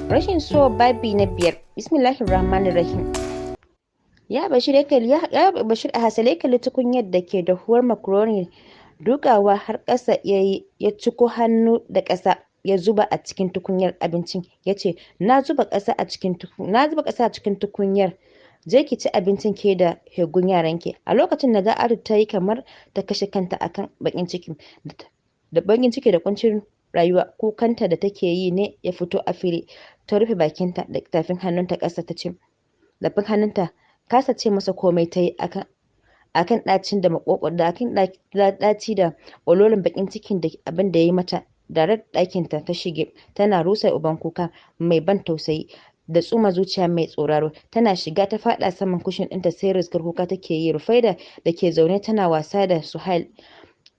Rashin so babi na biyar. Bismillahirrahmanirrahim. Ya Bashir a hasale ya kalli tukunyar da ke dahuwar macaroni, dukawa har ƙasa ya ciko hannu da ƙasa ya zuba a cikin tukunyar abincin ya ce, na zuba ƙasa a cikin tukunyar, je ki ci abincin ke da hegun yaranki. A lokacin Naja'atu ta yi kamar ta kashe kanta akan bakin ciki da kuncin rayuwa. Kukanta da take yi ne ya fito a fili. Ta rufe bakinta da tafin hannunta ƙasa ta ce, tafin hannunta kasa ce masa komai ta yi akan ɗacin da ɗaci da ololin bakin cikin da abin da ya yi mata. Darar ɗakinta ta shige tana rusa uban kuka mai ban tausayi da tsuma zuciya mai tsoraro. Tana shiga ta faɗa saman kushin ɗinta sai rizgar kuka take yi. Rufaida da ke zaune tana wasa da Suhail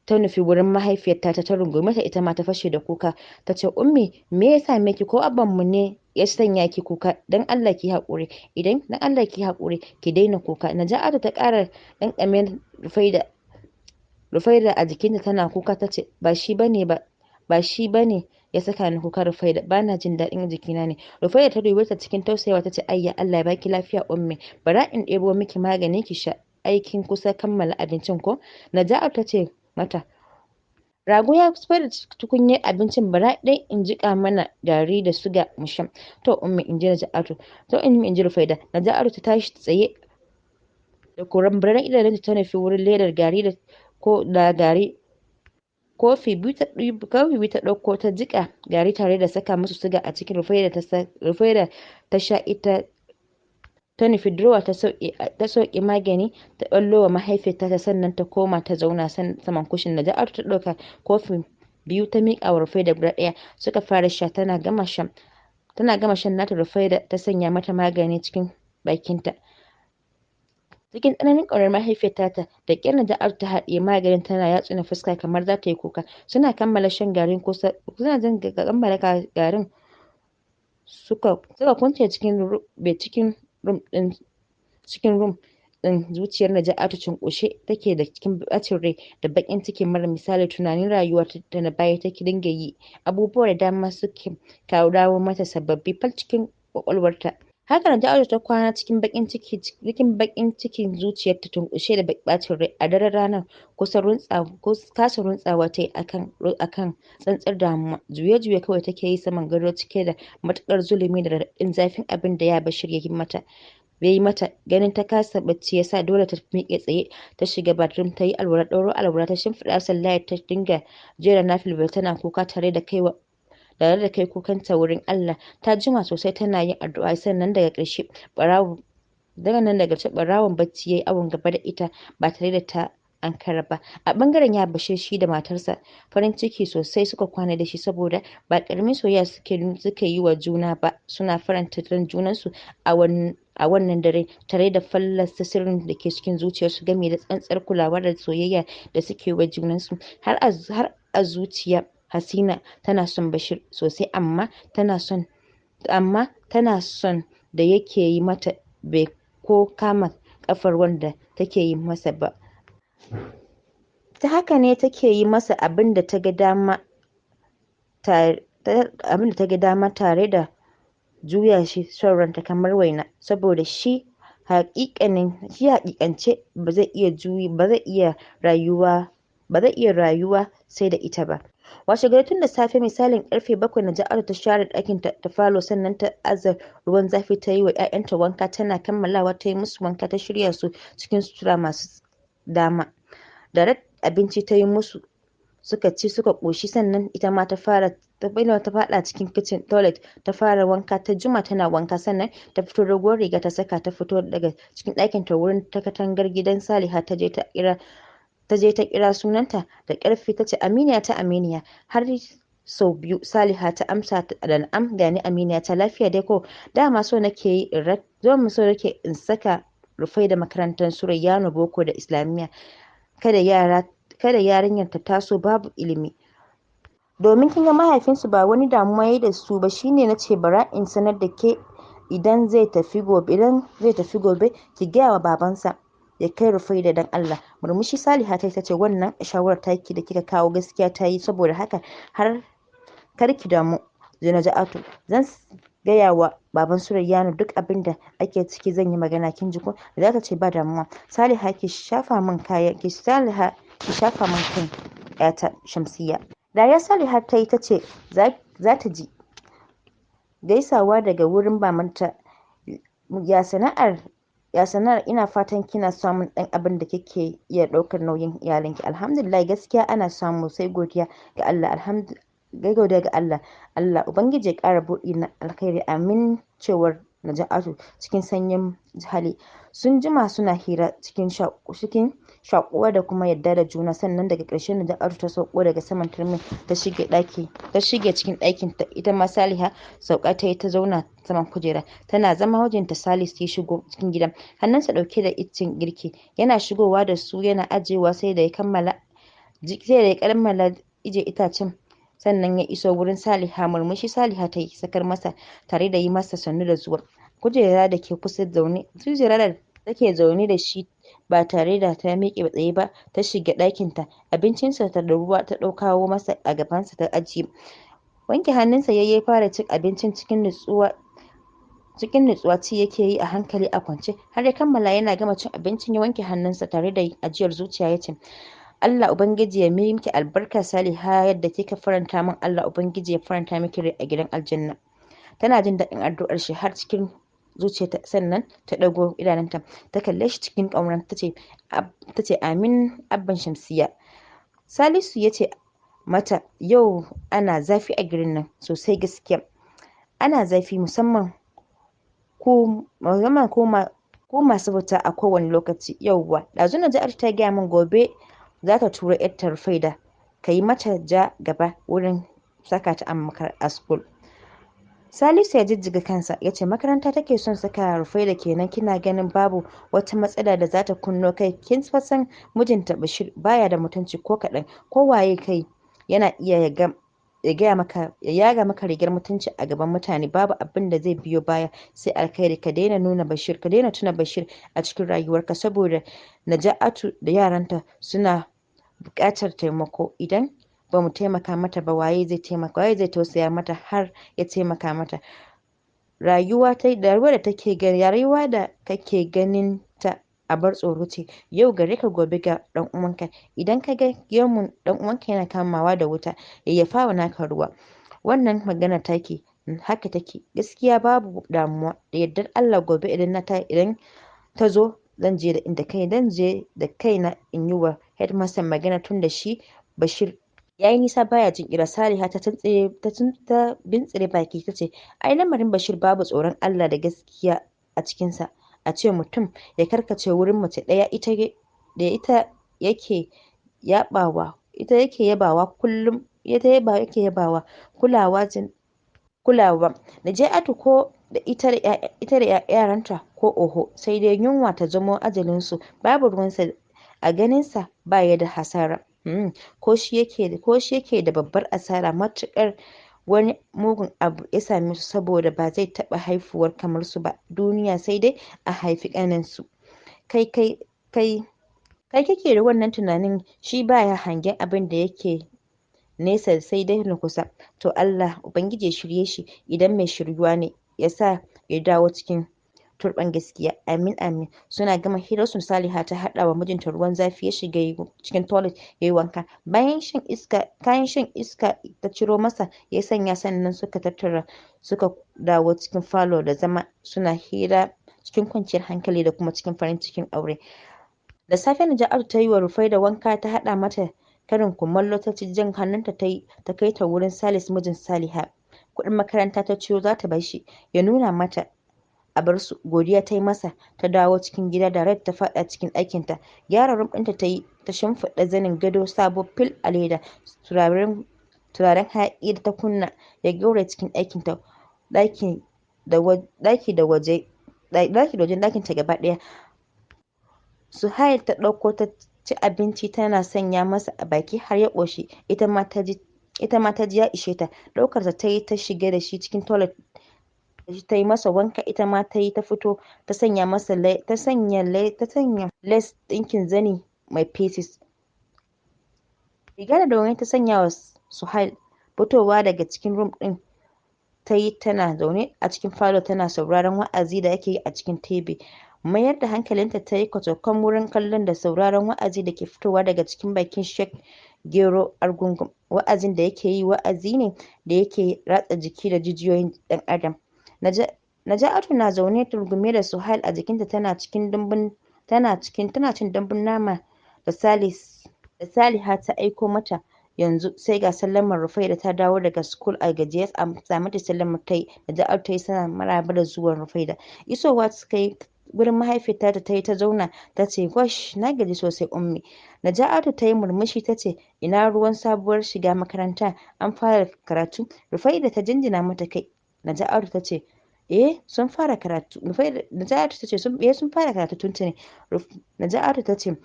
ta nufi wurin mahaifiyarta ta rungume ta, ita ma ta fashe da kuka. Ta ce, Ummi, me ya same ki, ko abanmu ne ya sanya ki kuka? Dan Allah ki haƙuri, ki daina kuka. Naja'atu ta ƙara ƙanƙame Rufaida a jikinta tana kuka. Ta ce, ba shi bane ya saka ni kuka Rufaida, bana jin daɗin jikina ne. Rufaida ta dube ta cikin tausayawa ta ce, ayya Allah ya baki lafiya Ummi, bara in ɗebo miki magani ki sha, aikin kusa kammala abincin ko? Naja'atu ta ce mata, rago ya kusa da tukunyar abincin, bara dai in jiƙa mana gari da suga mu sha. To Ummi, in ji Rufaida. Naja'atu ta tashi tsaye da kuramburan idanunta ta nufi wurin ledar gari da gari. Kofi biyu ta ɗauko ta jiƙa gari tare da saka musu suga a cikin. Rufaida ta sha ita ta nufi durowa ta sauƙi magani ta ɓallo wa mahaifiyarta sannan ta koma ta zauna saman kushin. Naja'atu ta ɗauka kofi biyu ta miƙa wa Rufaida guda ɗaya. Suka fara sha. Tana gama shan nata, Rufaida ta sanya mata magani cikin bakinta. Cikin tsananin ƙaunar mahaifiyarta da ƙyar Naja'atu ta haɗiye maganin tana yatsuna fuska kamar za ta yi kuka. Suna kammala garin suka kwance cikin rum ɗin. Zuciyar Naja'atu cunkushe take da cikin ɓacin rai da baƙin ciki mara misali. Tunanin rayuwar ta na baya take dinga yi. Abubuwa da dama suke dawo mata sababbi fal cikin ƙwaƙwalwarta. Haka Naja'atu ta kwana cikin baƙin cikin zuciyarta tunkushe da ɓacin rai. A daren ranar kasa runtsawa ta yi akan tsantsar damuwa. Juye-juye kawai take yi saman gado cike da matuƙar zulumi da raɗaɗin zafin abin da ya Bashir ya yi mata. Ganin ta kasa bacci yasa dole ta miƙe tsaye ta shiga bathroom ta yi alwala, ɗauro alwala ta shimfiɗa sallayar ta dinga jera nafilfili tana kuka tare da kai kukanta wurin Allah. Ta jima sosai tana yin addu'a sannan daga ƙarshe ɓarawon bacci yayi awon gaba da ita ba tare da ta ankara ba. A ɓangaren ya Bashir, shi da matarsa farin ciki sosai suka kwana da shi saboda ba ƙaramin soyayya suka yi wa juna ba. Suna faranta ran junansu a wannan dare tare da fallasa sirrin da ke cikin zuciyarsu game da tsantsar kulawa da soyayya da suke wa junansu. Har a zuciya Hasina tana son Bashir sosai, amma tana son da yake yi mata bai ko kama kafar wanda take yi masa ba. Ta haka ne take yi masa abin da ta ga dama tare da juya shi son ranta kamar waina, saboda shi haƙiƙance ba zai iya rayuwa sai da ita ba. Washe gari tun da safe misalin karfe 7 Naja'atu ta share ɗakin ta falo, sannan ta aza ruwan zafi ta yi wa 'ya'yanta wanka. Tana kammalawa ta yi musu wanka ta shirya su cikin sutura masu dama. Da abinci ta yi musu suka ci suka ƙoshi, sannan ita ma ta faɗa cikin kitchen toilet ta fara wanka. Ta jima tana wanka sannan ta fito doguwar riga ta saka ta fito daga cikin ɗakin ta wurin ta katangar gidan Saliha ta je ta kira sunanta da ƙarfi ta ce, Aminiya. Har sau biyu Saliha ta amsa da na'am, gani Aminiya ta, lafiya dai ko? Dama so nake in saka Rufaida makarantar su Rayyano boko da Islamiyya, kada yarinyar ta taso babu ilimi. Domin kin ga mahaifinsu ba wani damuwa yayi da su ba, shine nace bara in sanar da ke idan zai tafi gobe ki gaya wa babansa ya kai Rufaida dan Allah. Murmushi Saliha ta ce, wannan shawarar taki da kika kawo gaskiya ta yi, saboda haka har kar ki damu Naja'atu, gaya wa baban su Rayyanu duk abin da ake ciki, zan yi magana kin ji ko? Za ta ce ba damuwa. Saliha ki shafa min kaya ki Saliha ki shafa min kan ƴata Shamsiyya. Dariya Saliha ta yi ta ce za ta ji. Gaisawa daga wurin mamanta. Ya sana'ar ina fatan kina samun ɗan abin da kike iya ɗaukar nauyin iyalinki. Alhamdulillah gaskiya ana samu, sai godiya ga Allah. Godiya ga Allah. Allah Ubangiji ya ƙara buɗi na alkhairi. Amin. Cewar Naja'atu cikin sanyin hali. Sun jima suna hira cikin shakuwa da kuma yadda da juna, sannan daga ƙarshe Naja'atu ta sauko daga saman turmin ta shige cikin ɗakin ta. Ita ma Saliha sauka ta yi ta zauna saman kujera. Tana zama wajenta Salis ya shigo cikin gidan, hannunsa ɗauke da iccen girki. Yana shigowa da su yana ajewa sai da ya kammala ije itacen, sannan ya iso wurin Saliha. Murmushi Saliha ta yi sakar masa tare da yi masa sannu da zuwa. Kujera da take zaune da shi ba tare da ta miƙe tsaye ba, ta shiga ɗakinta. Abincinsa da ruwa ta kawo masa a gabansa ta ajiye. Wanke hannunsa ya fara cin abincin cikin nutsuwa ci yake yi a hankali a kwance, har ya kammala. Yana gama cin abincin ya wanke hannunsa tare da ajiyar zuciya ya ce, Allah Ubangiji ya miki albarka Saliha, yadda kika faranta min Allah Ubangiji ya faranta miki rai a gidan aljanna. Tana jin daɗin addu'ar shi har cikin zuciyarta, sannan ta ɗago idanunta ta kalle shi cikin ƙauna ta ce amin abban Shamsiyya. Salisu ya ce mata, yau ana zafi a gidan nan sosai gaskiya. Ana zafi musamman ku masu fita a kowane lokaci. Yauwa ɗazu Naja'atu ta gaya min gobe za ta turo ƴarta Rufaida ka yi mata ja gaba wurin saka ta a school. Salisu ya jijjiga kansa ya ce makaranta take son saka Rufaida kenan? Kina ganin babu wata matsala da za ta kunno kai? Kin san mijinta Bashir baya da mutunci ko kaɗan. Ko waye kai yana iya ya yaga maka rigar mutunci a gaban mutane. Babu abin da zai biyo baya sai alkhairi. Ka daina tuna Bashir a cikin rayuwarka, saboda Naja'atu da yaranta suna buƙatar taimako. Idan ba mu taimaka mata ba, waye zai tausaya mata har ya taimaka mata? Rayuwa da kake ganin ta abar tsoro ce, yau gare ka gobe ga ɗan uwanka. Idan ka ga gemun ɗan uwanka yana kamawa da wuta, yayyafa wa naka ruwa. Wannan magana take haka take. Gaskiya babu damuwa, da yardar Allah gobe idan ta zo zan je da kaina in yi wa headmaster magana, tun da shi Bashir ya yi nisa baya jin ƙira. Saliha ta bintsire baki ta ce, ai lamarin Bashir babu tsoron Allah da gaskiya a cikinsa. A ce mutum ya karkace wurin mace ɗaya ita yake yabawa kulawa. Naja'atu ko da ita da yaranta ko oho, sai dai yunwa ta zamo ajalinsu. Babu ruwansa, a ganinsa ba ya da hasara. Ko shi yake da babbar asara matuƙar wani mugun abu ya same su, saboda ba zai taɓa haifuwar kamar su ba duniya, sai dai a haifi ƙaninsu. Kai kake da wannan tunanin, shi baya hangen abin da yake nesa sai dai na kusa. To Allah Ubangiji ya shirye shi, idan mai shiryuwa ne ya sa ya dawo cikin turban gaskiya. Amin amin. Suna gama hirarsu, Saliha ta haɗa wa mijinta ruwan zafi ya shiga cikin toilet ya yi wanka. Bayan kayan shan iska ta ciro masa ya sanya, sannan suka tattara suka dawo cikin falo da zama suna hira cikin kwanciyar hankali da kuma cikin farin cikin aure. Da safe Naja'atu ta yi wa Rufaida wanka, ta haɗa mata karin kumallo, ta ci, jan hannunta ta kai ta wurin Salis mijin Saliha. Kuɗin makaranta ta ciyo za ta bar shi ya nuna mata a bar su. Godiya ta yi masa ta dawo cikin gida da rai ta faɗa cikin ɗakinta. Gyara rum ɗinta ta yi, ta shimfiɗa zanin gado sabo fil a leda. Turaren hayaƙi da ta kunna ya gauraye cikin ɗakinta, ɗaki da wajen ɗakinta gaba ɗaya. Suhail ta ɗauko ta ci abinci tana sanya masa a baki har ya ƙoshi. Ita ma ta ji ya ishe ta. Ɗaukarsa ta yi ta shiga da shi cikin toilet ta yi masa wanka. Ita ma ta yi ta fito ta sanya lace ɗinkin zani mai pieces. Riga da domin ta sanya wa Suhail fitowa daga cikin room ɗin ta yi tana zaune a cikin falo tana sauraron wa'azi da ake yi a cikin TV. Mayar da hankalinta ta yi kwacokam wurin kallon da sauraron wa'azi da ke fitowa daga cikin bakin Sheikh Gero Argungun. Wa'azin da yake yi wa'azi ne da yake ratsa jiki da jijiyoyin ɗan adam. Naja'atu na zaune rungume da Suhail a jikinta tana cin dambun nama da Saliha ta aiko mata yanzu, sai ga sallamar Rufaidah ta dawo daga school a gajiye. Amsa mata sallamar ta yi. Naja'atu ta yi tana maraba da zuwan Rufaidah. Isowa suka yi gurin mahaifiyarta ta yi ta zauna ta ce, "Wash, na gaji sosai Ummi." Naja'atu ta yi murmushi ta ce, "Ina ruwan sabuwar shiga makaranta? An fara karatu?" Rufaidah ta jinjina mata kai. Naja'atu ta ce, sun fara karatu." Naja'atu ta ce, sun fara karatu tuntuni." Naja'atu ta ce,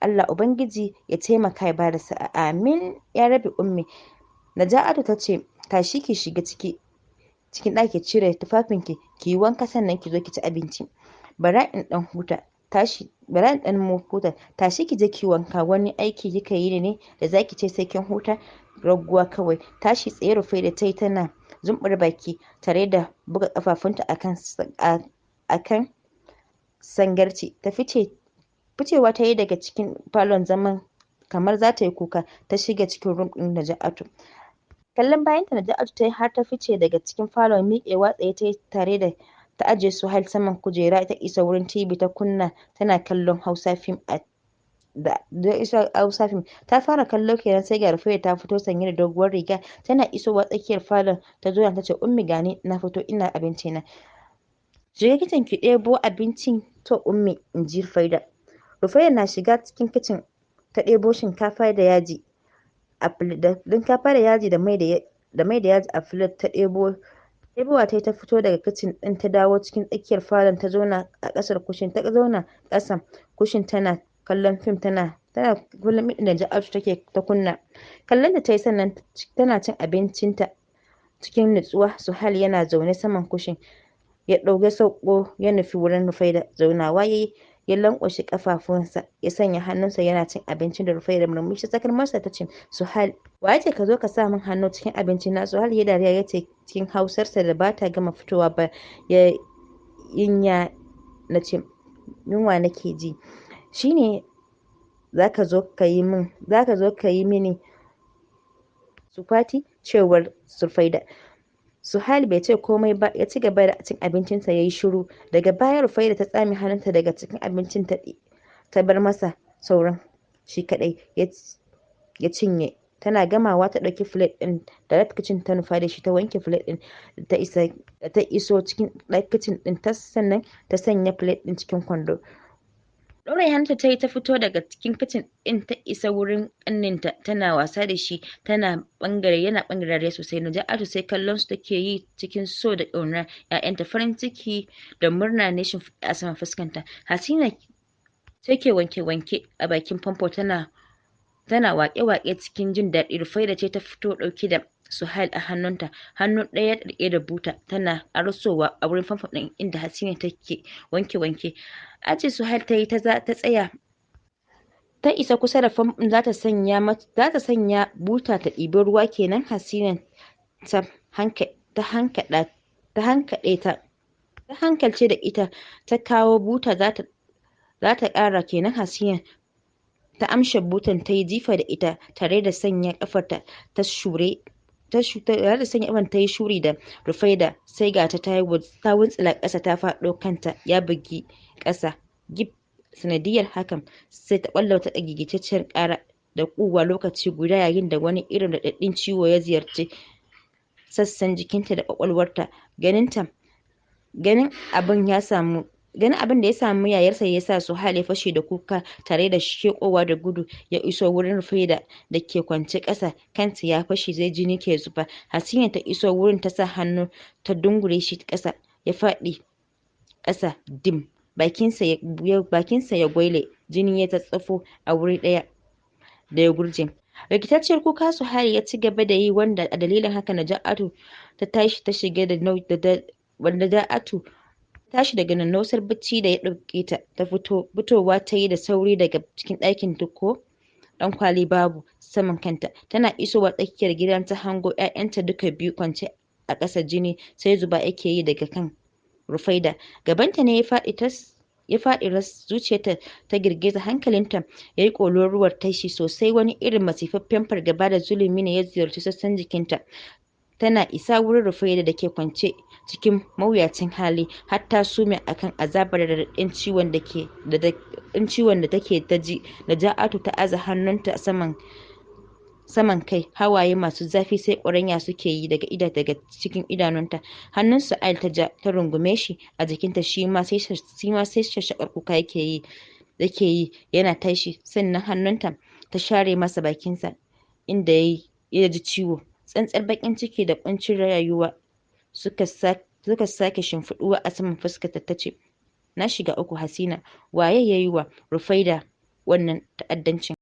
"Allah Ubangiji ya taimaka ya bada sa'a. Amin ya rabi Ummi." Naja'atu ta ce, "Tashi ki shiga cikin ɗaki cire tufafinki ki yi wanka sannan ki zo ki ci abinci." Bara in ɗan huta. Tashi ki je ki wanka, wani aiki kika yi ne da zaki ce sai kin huta? Raguwa kawai. Tashi tsaye Rufaidah ta yi tana zumbura baki tare da buga ƙafafunta akan sangarci. Ficewa ta yi daga cikin falon zaman kamar za ta yi kuka. Ta shiga cikin room ɗin Naja'atu. Kallon bayanta Naja'atu ta yi har ta fice daga cikin falon. Miƙewa tsaye ta yi tare da ta ajiye Suhail saman kujera. Ta isa wurin TV ta kunna tana kallon Hausa fim. Ta fara kallo kenan sai ga Rufaidah ta fito sanye da doguwar riga. Tana isowa tsakiyar falon ta zauna ta ce, "Ummi gani na fito ina abinci na." "Shiga kicin ki ɗebo abincin." "To Ummi," in ji Rufaidah. Rufaidah na shiga cikin kicin ta ɗebo shinkafa da yaji da mai da yaji a filet ta ɗebowa ta yi ta fito daga kicin ɗin ta dawo cikin tsakiyar falon ta zauna a ƙasar kushin. Ta zauna ƙasan kushin tana kallon fim ɗin da Naja'atu take ta kunna. Kallon ta yi sannan tana cin abincinta cikin nutsuwa. Suhail yana zaune saman kushin. Ya sauko ya nufi wurin Rufaidah. Zaunawa ya lanƙwashe ƙafafunsa ya sanya hannunsa yana cin abincin da Rufaidah murmushi sakar masa ta ce, "Suhail, wa ya ce ka zo ka sa min hannu cikin abinci na?" Suhail ya dariya ya ce cikin Hausarsa da ba ta gama fitowa ba, na ce, "Yunwa nake ji. Shine za ka zo ka yi mini sufati?" cewar Rufaidah. Suhail bai ce komai ba, ya ci gaba da cin abincinsa ya yi shiru. Daga baya Rufaidah ta tsame hannunta daga cikin abincin ta bar masa sauran shi kaɗai ya cinye. Tana gamawa ta ɗauki filet ɗin da kicin ta nufa da shi ta wanke filet ɗin da ta iso cikin kicin ɗin sannan ta sanya filet ɗin cikin kwando. Ɗaure hannunta ta yi ta fito daga cikin kicin ɗin ta isa wurin ƙaninta tana wasa da shi yana ɓangare dariya sosai. Naja'atu sai kallon su take yi cikin so da ƙaunar ƴaƴanta. Farin ciki da murna ne shimfiɗe a saman fuskanta. Hasina ce ke wanke-wanke a bakin famfo tana waƙe-waƙe cikin jin daɗi. Rufaidah ce ta fito ɗauke da Suhail a hannunta, hannu ɗaya riƙe da buta tana arsowa a wurin famfo ɗin inda Hasina take wanke-wanke. Ajiye Suhail ta yi ta tsaya. Ta isa kusa da famfon za ta sanya buta ta ɗibi ruwa kenan Hasina ta hankalce da ita ta kawo buta za ta ƙara kenan Hasina ta amshe butan ta yi jifa da ita tare da sanya ƙafarta ta yi shuri da Rufaidah. Sai ga ta wuntsila ƙasa ta faɗo kanta ya bugi ƙasa gib. Sanadiyar hakan sai ta ɓalla wata gigitacciyar ƙara da ƙuwa lokaci guda yayin da wani irin raɗaɗin ciwo ya ziyarci sassan jikinta da ƙwaƙwalwarta. Ganin abin da ya samu yayarsa ya sa Suhail ya fashe da kuka tare da sheƙowa da gudu ya iso wurin Rufaidah da ke kwance ƙasa kanta ya fashe sai jini ke zuba. Hasina ta iso wurin ta sa hannu ta dungure shi ƙasa ya faɗi ƙasa dim. Bakinsa ya gwaile, jini ya tsatsafo a wuri ɗaya da ya gurje. Rikitacciyar kuka Suhail ya ci gaba da yi wanda a dalilin haka Naja'atu ta tashi ta shiga tashi daga nannausar bacci da ya ɗauke ta fitowa ta yi da sauri daga cikin ɗakin ko ɗan kwali babu saman kanta. Tana isowa tsakiyar gidan ta hango ƴaƴanta duka biyu kwance a ƙasa jini sai zuba yake yi daga kan Rufaida. Gabanta ne ya faɗi ras, zuciyarta ta girgiza, hankalinta ya yi ƙololuwar tashi sosai. Wani irin masifaffen fargaba da zulumi ne ya ziyarci sassan jikinta. Tana isa wurin Rufaida da ke kwance cikin mawuyacin hali, har ta sume akan azabar da raɗaɗin ciwon da take ta ji. Naja'atu ta aza hannunta saman kai, hawaye masu zafi sai ƙwaranya suke yi daga cikin idanunta. Hannun Su'ail ta ja ta rungume shi a jikinta, shi ma sai shashshakar kuka yake yi yana tashi, sannan hannunta ta share masa bakinsa inda ya ji ciwo. Tsantsar baƙin ciki da ƙuncin rayuwa suka sake shimfiɗuwa a saman fuskarta. Ta ce, na shiga uku Hasina, waye ya yi wa Rufaida wannan ta'addancin?